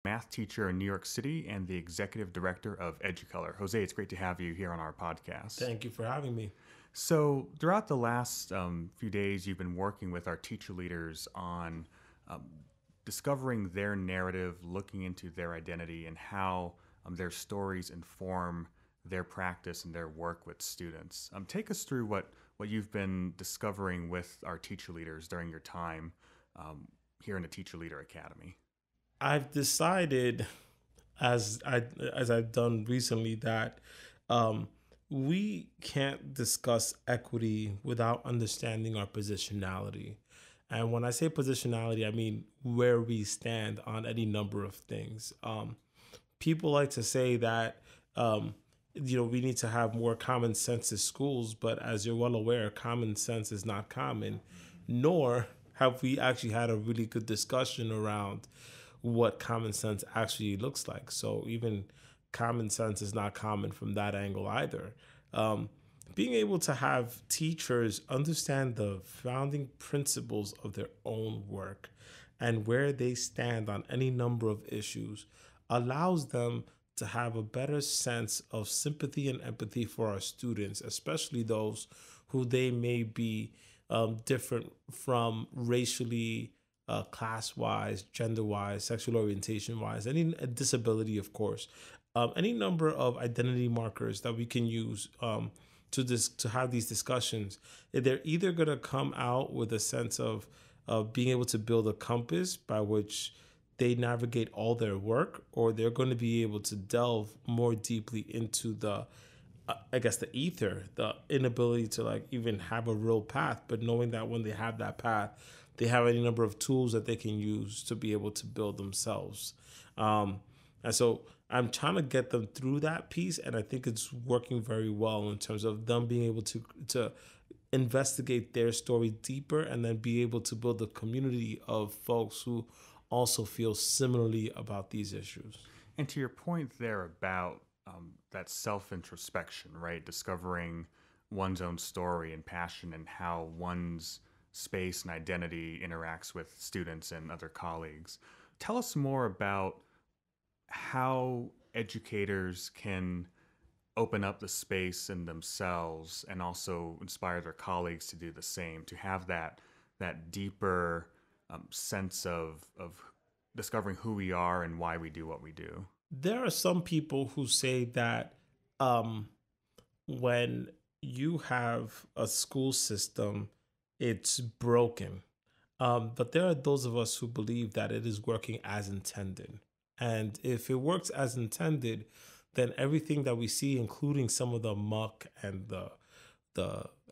Math teacher in New York City and the executive director of Educolor. Jose, it's great to have you here on our podcast. Thank you for having me. So, throughout the last few days, you've been working with our teacher leaders on um, discovering their narrative, looking into their identity, and how their stories inform their practice and their work with students. Take us through what you've been discovering with our teacher leaders during your time um, here in the Teacher Leader Academy. I've decided, as I as I've done recently, that um, we can't discuss equity without understanding our positionality. And when I say positionality, I mean where we stand on any number of things. People like to say that we need to have more common sense in schools, but as you're well aware, common sense is not common, nor have we actually had a really good discussion around what common sense actually looks like. So even common sense is not common from that angle either. Um, Being able to have teachers understand the founding principles of their own work and where they stand on any number of issues allows them to have a better sense of sympathy and empathy for our students, especially those who they may be different from racially, class wise, gender wise, sexual orientation wise, any disability, of course, any number of identity markers that we can use to have these discussions. They're either going to come out with a sense of being able to build a compass by which they navigate all their work, or they're going to be able to delve more deeply into the ether, the inability to like even have a real path, but knowing that when they have that path, they have any number of tools that they can use to be able to build themselves. And so I'm trying to get them through that piece, and I think it's working very well in terms of them being able to investigate their story deeper and then be able to build a community of folks who also feel similarly about these issues. And to your point there about that self introspection, right? Discovering one's own story and passion and how one's space and identity interacts with students and other colleagues. Tell us more about how educators can open up the space in themselves and also inspire their colleagues to do the same, to have that deeper sense of discovering who we are and why we do what we do. There are some people who say that um, when you have a school system, it's broken. But there are those of us who believe that it is working as intended. And if it works as intended, then everything that we see, including some of the muck and the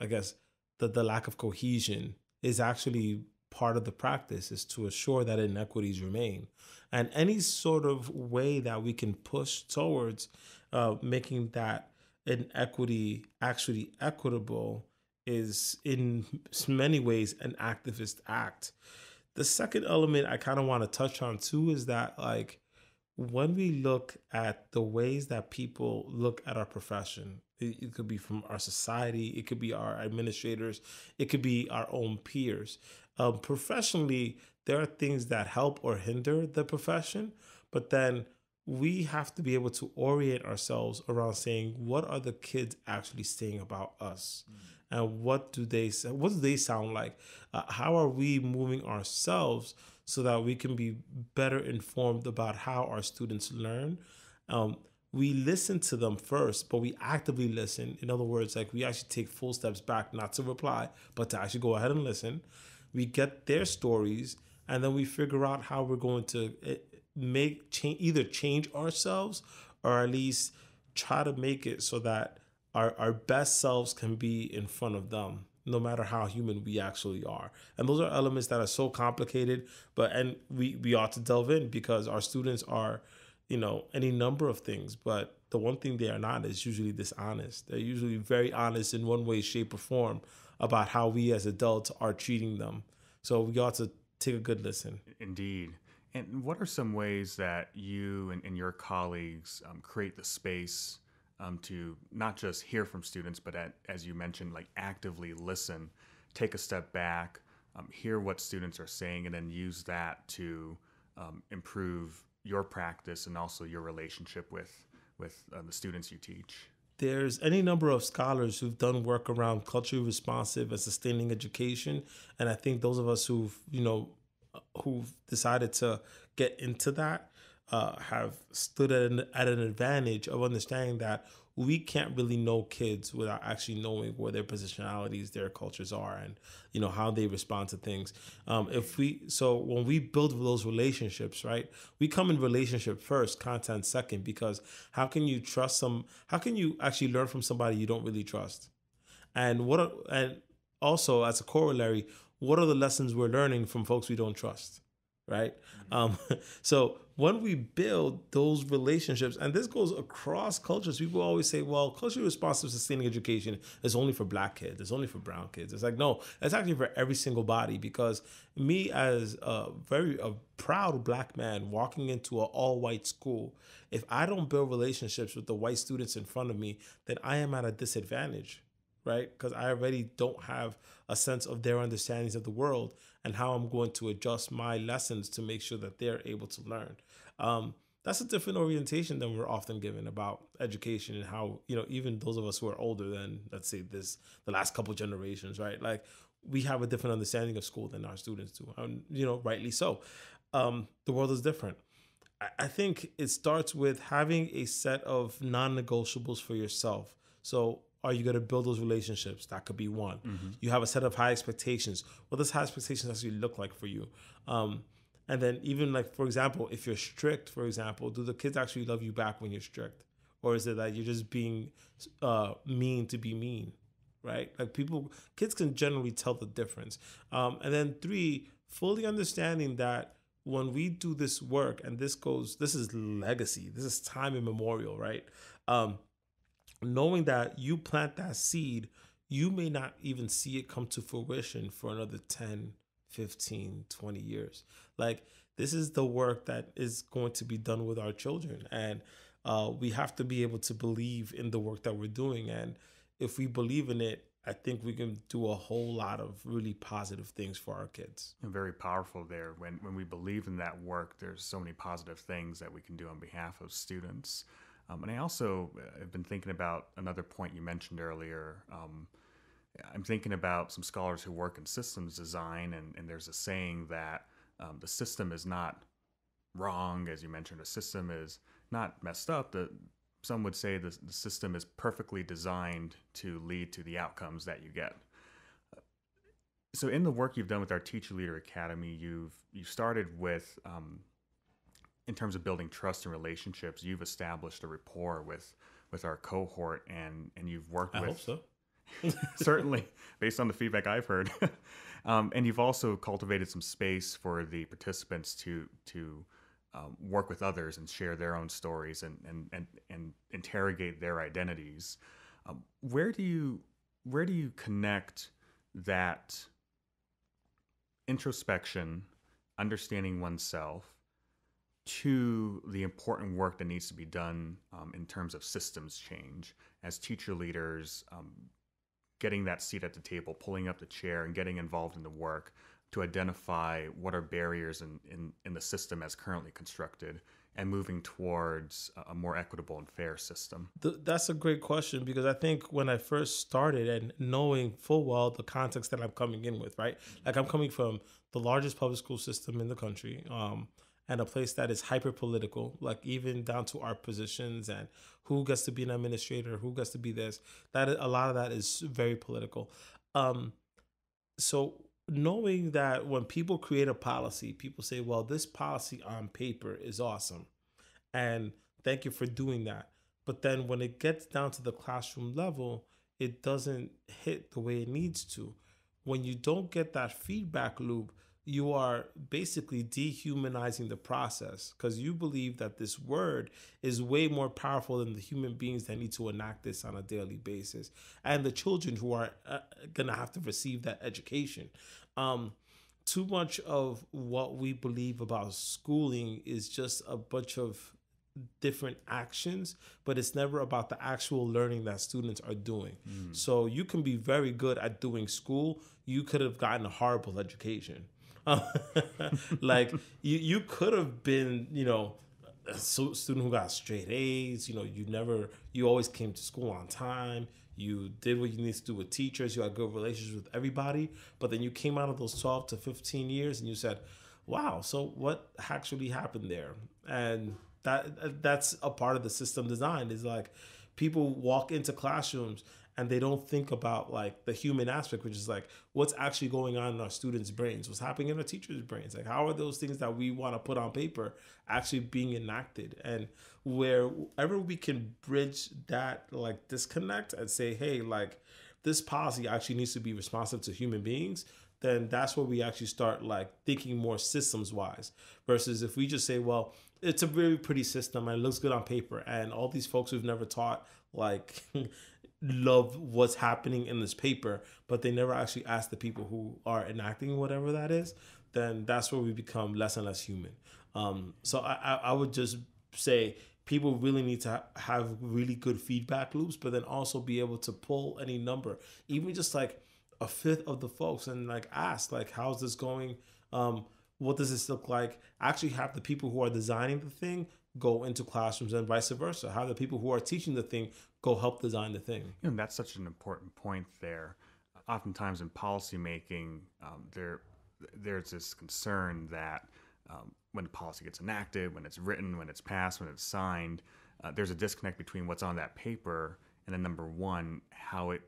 I guess the lack of cohesion, is actually part of the practice, is to assure that inequities remain. And any sort of way that we can push towards making that inequity actually equitable is in many ways an activist act. The second element I kind of want to touch on too is that, like, when we look at the ways that people look at our profession, it could be from our society, it could be our administrators, it could be our own peers. Professionally, there are things that help or hinder the profession, but then we have to be able to orient ourselves around saying, what are the kids actually saying about us? And what do they say? What do they sound like? How are we moving ourselves so that we can be better informed about how our students learn? Um, we listen to them first, but we actively listen. In other words, like, we actually take full steps back, not to reply, but to actually go ahead and listen. We get their stories, and then we figure out how we're going to make change, either change ourselves or at least try to make it so that our best selves can be in front of them, no matter how human we actually are. And those are elements that are so complicated, but and we ought to delve in, because our students are, any number of things, but the one thing they are not is usually dishonest. They're usually very honest in one way, shape, or form about how we as adults are treating them. So we ought to take a good listen. Indeed. And what are some ways that you and your colleagues create the space to not just hear from students, but as you mentioned, like actively listen, take a step back, hear what students are saying, and then use that to improve your practice and also your relationship with the students you teach? There's any number of scholars who've done work around culturally responsive and sustaining education, and I think those of us who've decided to get into that have stood at an advantage of understanding that we can't really know kids without actually knowing where their positionalities, their cultures are, and how they respond to things. So when we build those relationships, right, we come in relationship first, content second, because how can you trust some? How can you actually learn from somebody you don't really trust? And also as a corollary, what are the lessons we're learning from folks we don't trust, right? Um, so when we build those relationships, and this goes across cultures, people always say, well, culturally responsive sustaining education is only for Black kids, it's only for brown kids. It's like, no, it's actually for every single body, because me as a proud Black man walking into an all-white school, if I don't build relationships with the white students in front of me, then I am at a disadvantage, right? Because I already don't have a sense of their understandings of the world and how I'm going to adjust my lessons to make sure that they're able to learn. That's a different orientation than we're often given about education, and how, even those of us who are older than, let's say, the last couple generations, right? Like, we have a different understanding of school than our students do, and, rightly so. The world is different. I think it starts with having a set of non-negotiables for yourself. So are you going to build those relationships? That could be one. Mm-hmm. You have a set of high expectations. What does high expectations actually look like for you? And then even, like, for example, if you're strict, for example, do the kids actually love you back when you're strict? Or is it that you're just being mean to be mean, right? Like, kids can generally tell the difference. And then 3, fully understanding that when we do this work, and this is legacy, this is time immemorial, right? Knowing that you plant that seed, you may not even see it come to fruition for another 10, 15, 20 years. Like, this is the work that is going to be done with our children. And we have to be able to believe in the work that we're doing. And if we believe in it, I think we can do a whole lot of really positive things for our kids. And very powerful there. When we believe in that work, there's so many positive things that we can do on behalf of students. And I also have been thinking about another point you mentioned earlier. I'm thinking about some scholars who work in systems design, and there's a saying that the system is not wrong, as you mentioned. The system is not messed up. Some would say the system is perfectly designed to lead to the outcomes that you get. So in the work you've done with our Teacher Leader Academy, you started with, in terms of building trust and relationships, you've established a rapport with our cohort, and you've worked with... I hope so. Certainly, based on the feedback I've heard. And you've also cultivated some space for the participants to work with others and share their own stories and interrogate their identities. Where do you connect that introspection, understanding oneself, to the important work that needs to be done in terms of systems change as teacher leaders, getting that seat at the table, pulling up the chair, and getting involved in the work to identify what are barriers in the system as currently constructed, and moving towards a more equitable and fair system? That's a great question, because I think when I first started, and knowing full well the context that I'm coming in with, right? Like, I'm coming from the largest public school system in the country, and a place that is hyper political, like even down to our positions and who gets to be an administrator, who gets to be this. A lot of that is very political. So knowing that when people create a policy, people say, well, this policy on paper is awesome, and thank you for doing that. But then when it gets down to the classroom level, it doesn't hit the way it needs to. When you don't get that feedback loop, you are basically dehumanizing the process, because you believe that this word is way more powerful than the human beings that need to enact this on a daily basis, and the children who are going to have to receive that education. Too much of what we believe about schooling is just a bunch of different actions, but it's never about the actual learning that students are doing. So you can be very good at doing school. You could have gotten a horrible education. Like, you could have been, student who got straight A's. You always came to school on time. You did what you need to do with teachers. You had good relations with everybody. But then you came out of those 12 to 15 years and you said, wow, so what actually happened there? And that's a part of the system design is like people walk into classrooms and they don't think about like the human aspect, which is like what's actually going on in our students' brains, what's happening in our teachers' brains. Like how are those things that we want to put on paper actually being enacted? And wherever we can bridge that like disconnect and say, hey, like this policy actually needs to be responsive to human beings, then that's where we actually start like thinking more systems wise versus if we just say, well, it's a very pretty system and it looks good on paper and all these folks who've never taught like love what's happening in this paper, but they never actually ask the people who are enacting whatever that is, then that's where we become less and less human. So I would just say people really need to have really good feedback loops, but then also be able to pull any number, even just like a fifth of the folks, and like ask like, how's this going? What does this look like? Actually have the people who are designing the thing go into classrooms and vice versa. Have the people who are teaching the thing go help design the thing. That's such an important point there. Oftentimes in policymaking, there's this concern that when the policy gets enacted, when it's written, when it's passed, when it's signed, there's a disconnect between what's on that paper and then number one, how it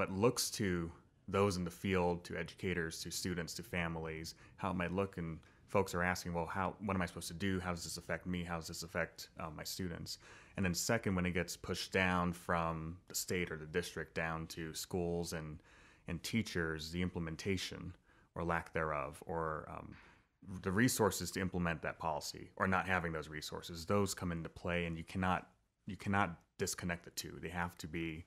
looks to those in the field, to educators, to students, to families, how it might look, and folks are asking, well, what am I supposed to do? How does this affect me? How does this affect my students? And then second, when it gets pushed down from the state or the district down to schools and teachers, the implementation or lack thereof, or the resources to implement that policy or not having those resources, those come into play, and you cannot disconnect the two. They have to be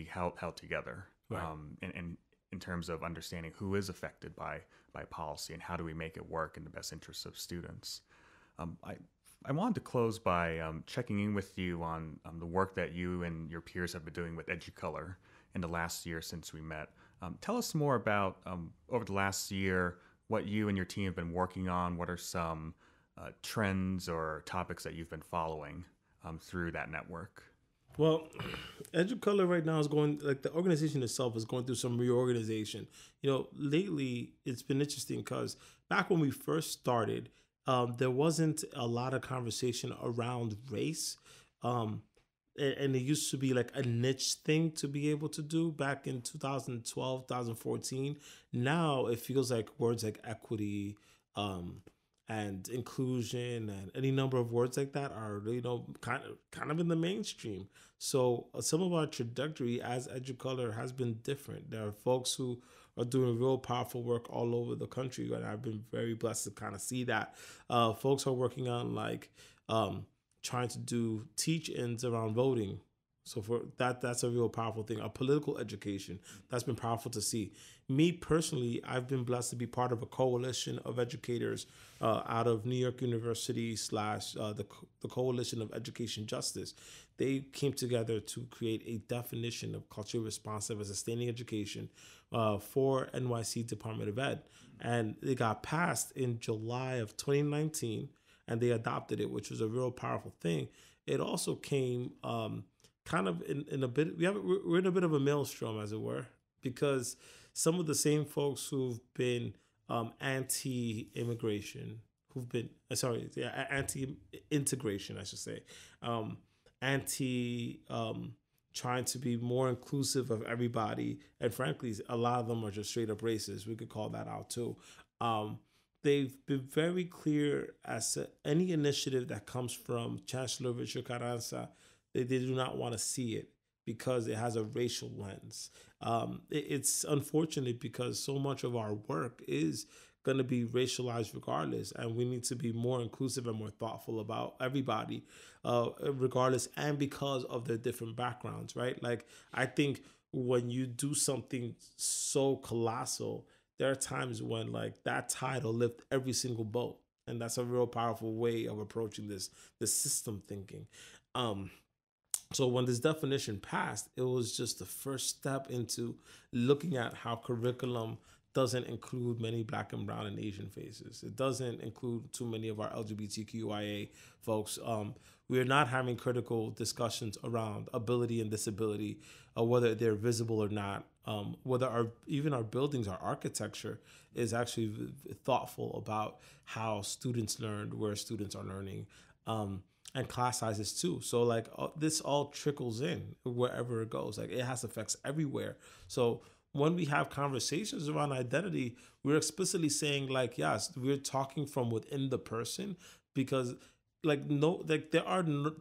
held together. Right. And in terms of understanding who is affected by policy and how do we make it work in the best interests of students. I wanted to close by checking in with you on the work that you and your peers have been doing with Educolor in the last year since we met. Tell us more about, over the last year, what you and your team have been working on. What are some trends or topics that you've been following through that network? Well, Educolor right now is going, like the organization itself is going through some reorganization. Lately it's been interesting because back when we first started, there wasn't a lot of conversation around race. And it used to be like a niche thing to be able to do back in 2012, 2014. Now it feels like words like equity, and inclusion and any number of words like that are kind of in the mainstream. So some of our trajectory as Educolor has been different. There are folks who are doing real powerful work all over the country, and I've been very blessed to kind of see that. Folks are working on like trying to do teach-ins around voting. So for that's a real powerful thing. A political education, that's been powerful to see. Me personally, I've been blessed to be part of a coalition of educators out of New York University / the Coalition of Education Justice. They came together to create a definition of culturally responsive and sustaining education for NYC Department of Ed. And it got passed in July of 2019, and they adopted it, which was a real powerful thing. It also came kind of in a bit, we're in a bit of a maelstrom, as it were, because some of the same folks who've been anti-immigration, anti-integration, I should say, trying to be more inclusive of everybody, and frankly, a lot of them are just straight up racist. We could call that out too. They've been very clear as to any initiative that comes from Chancellor Richard Carranza, they do not want to see it because it has a racial lens. It's unfortunate because so much of our work is going to be racialized regardless, and we need to be more inclusive and more thoughtful about everybody regardless, and because of their different backgrounds, right? Like, I think when you do something so colossal, there are times when like that tide will lift every single boat, and that's a real powerful way of approaching this system thinking. So when this definition passed, it was just the first step into looking at how curriculum doesn't include many Black and brown and Asian faces. It doesn't include too many of our LGBTQIA folks. We are not having critical discussions around ability and disability, whether they're visible or not. Whether even our buildings, our architecture is actually thoughtful about how students learn, where students are learning, and class sizes too. So like this all trickles in wherever it goes. Like it has effects everywhere. So when we have conversations around identity, we're explicitly saying like, yes, we're talking from within the person, because there are no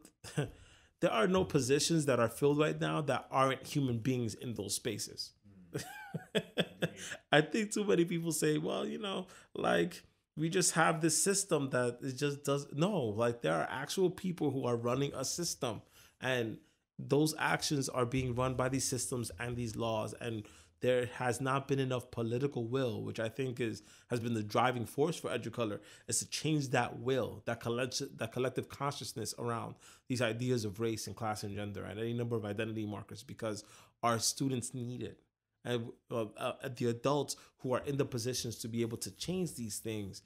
there are no positions that are filled right now that aren't human beings in those spaces. I think too many people say, well, like we just have this system that it just does. No, like there are actual people who are running a system, and those actions are being run by these systems and these laws. And there has not been enough political will, which I think has been the driving force for Educolor, is to change that will, that collective consciousness around these ideas of race and class and gender and any number of identity markers, because our students need it. And the adults who are in the positions to be able to change these things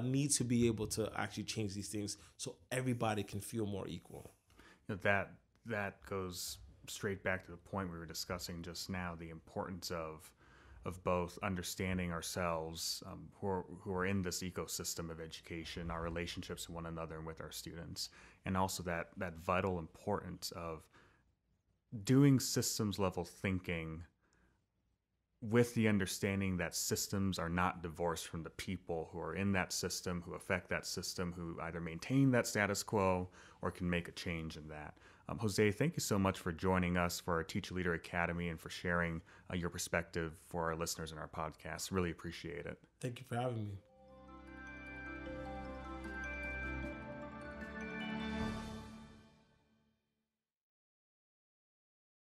need to be able to actually change these things so everybody can feel more equal. That goes straight back to the point we were discussing just now, the importance of both understanding ourselves, who are in this ecosystem of education, our relationships with one another and with our students, and also that vital importance of doing systems level thinking with the understanding that systems are not divorced from the people who are in that system, who affect that system, who either maintain that status quo or can make a change in that. Jose, thank you so much for joining us for our Teacher Leader Academy and for sharing your perspective for our listeners in our podcast. Really appreciate it. Thank you for having me.